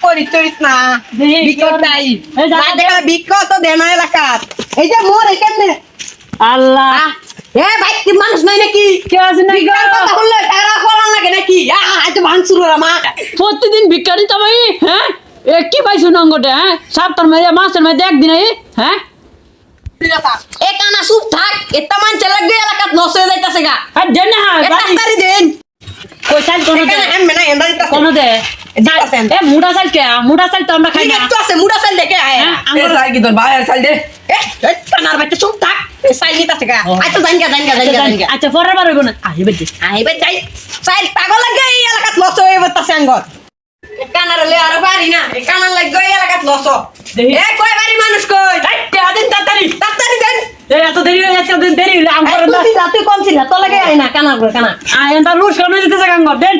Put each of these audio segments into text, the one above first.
করিস না বিকটাই না দেখা বিক তো দেনা এলাকা এই যে মোর এখানে আল্লাহ এ ভাই কি মানুষ নাই নাকি কে আছে না গো? কথা বললে টাকা খোলা লাগে নাকি আজ ভাঙচুর মা প্রতিদিন ভিক্ষারি তো ভাই হ্যাঁ এ কি পাইছো নঙ্গটা হ্যাঁ সপ্তাহের মধ্যে মাসের মধ্যে একদিন হ্যাঁ এ কানা চুপ থাক এটা মানছে লাগবে এলাকাত নষ্ট হয়ে যাইতাছে গা আর দেন না এটা তাড়াতাড়ি দেন কই চাল কোন দে এখানে এমনে না এন্ডা দিতাছে কোন দে দিতাছেন এ মুড়া চাল কে মুড়া চাল তো আমরা খাই ঠিক না তো আছে মুড়া চাল দেখে আয় হ্যাঁ, এ সাই কি তোর ভাই চাল দে এ কানার বাইতে চুপ থাক এ সাই নিতাছে গা আচ্ছা জান গা আচ্ছা পরের বার হইব না আইবে দে আইবে যাই চাল পাগল লাগে এই এলাকাত নষ্ট হয়ে যাইতাছে আঙ্গর কানার লে আর বাড়ি না এই কানার লাগে এই এলাকাত নষ্ট এ কই বাড়ি মানুষ কই দিন তাড়াতাড়ি দেন এই এত দেরি হয়ে যাচ্ছে দেরি হইলে আম করে তুই কম ছিল তো লাগে আয় না কানার করে কানা এটা লুজ করে দিতেছে গাঙ্গর দেন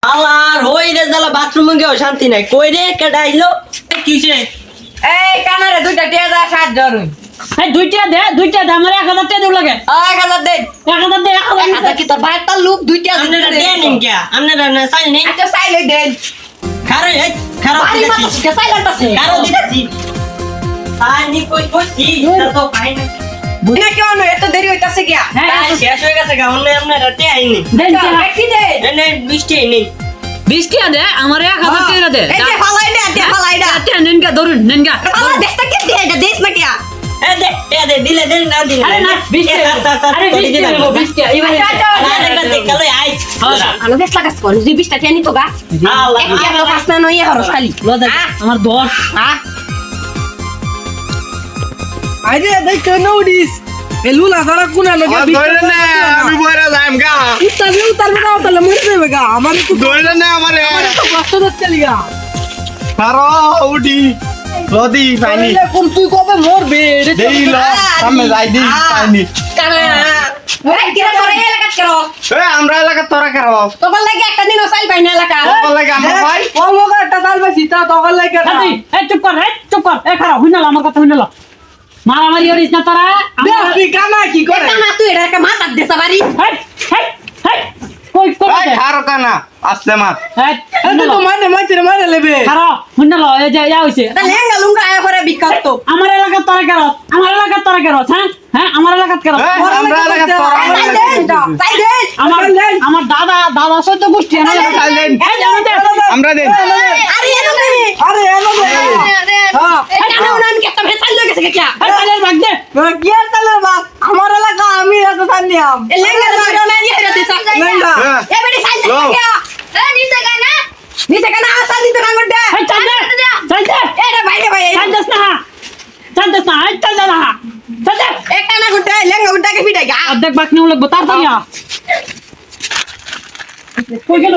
আলার হই রে জালা বাথরুমে গিয়েও শান্তি নাই কই রে কেডা আইলো কিছে এই কানারে দুইটা টিয়া দা সাত জরুন এই দুইটা দে আমার 1000 টাকা দেব লাগে আয় কানার দে 1000 দে 1000 আচ্ছা কি তোর ভাইটা লুক দুইটা আপনারা দেন নিন কে আপনারা না চাই নেই আচ্ছা সাইলে দেন খারে এই খারাপ বাড়ি মাত্র কে সাইলেন্ট আছে কারো দিতেছি আনি কই কইছি তো পাই না বুঝনা কেন এত দেরি হইতাছে কি তাই শেষ হয়ে গেছে গাউন না আপনারা তে আইনি দেন কি দে এনে বৃষ্টি নেই 20 টাকা দে আমার 1000 টাকা দে এই যে ফালাই দে আচ্ছা নেনগা ধরুন নেনগা ফালা দেশটা কি দে এটা দেশ না কি এ দে দিলে দেন না দিলে আরে না 20 টাকা আরে 20 টাকা 20 টাকা এইবার আরেকটা দেখালে আই আলো দেশ লাগাস কোন জি 20 টাকা নি তো গা আল্লাহ এক টাকা পাস না নই হরস খালি আমার 10 আইরে দেখ নোটিস এ লুলা সারা কোনা লগে ধরে নে আমি বইরা যাইম গা উতারবে না তাহলে মরে যাবে গা আমার একটু ধরে নে আমারে তো কষ্ট হচ্ছে লিগা কারো উঠি লদি পাইনি কোন তুই কবে মরবে দেই ল সামনে যাই দি পাইনি কানা এই কি করে এলাকাত করো এ আমরা এলাকা তোরা কেন তোর লাগে একটা দিনও সাইল পাই না এলাকা তোর লাগে আমার ভাই কমগা একটা তালবে সীতা তখন লাগে না এই চুপ কর এই খারাপ হইনাল আমার কথা হইনাল মারামারি করিস না তোরা তুই কানা কি করে কানা তুই এটা একটা মাথা দেশা বাড়ি হেই কই এই খারো কানা আসতে মার এটা তো মারে লেবে খারাপ হইনাল এই যে ইয়া হইছে এটা লেঙ্গা লুঙ্গা আয় করে বিখ্যাত আমার এলাকার তোরা কেরস হ্যাঁ আমার এলাকার কেরস আমরা এলাকা তোরা সাই দে আমার দাদা সৈত গোষ্ঠী আমার সাই দেন। এই জানো দে আমরা দেন আরে এনো দে আরে এনো হ্যাঁ এই কানা উনান কি একটা ভেসাল লগে গেছে কি এই সাইলের ভাগ দে কি আর তালে বাপ আমার এলাকা আমি এত জানিয়াম এ লেঙ্গা লুঙ্গা না ইয়ে রে দিছা লেঙ্গা এ বেটি সাইল দে কি এ নিতে কানা সাইল দিতে না গড্ডা এই চাল দে এটা ভাই চাল দস না এই চাল দে না চাল দে এ কানা গড্ডা লেঙ্গা গড্ডা কে বিটাই গা অর্ধেক বাক নিউ লাগবো তাড়াতাড়ি কই গেল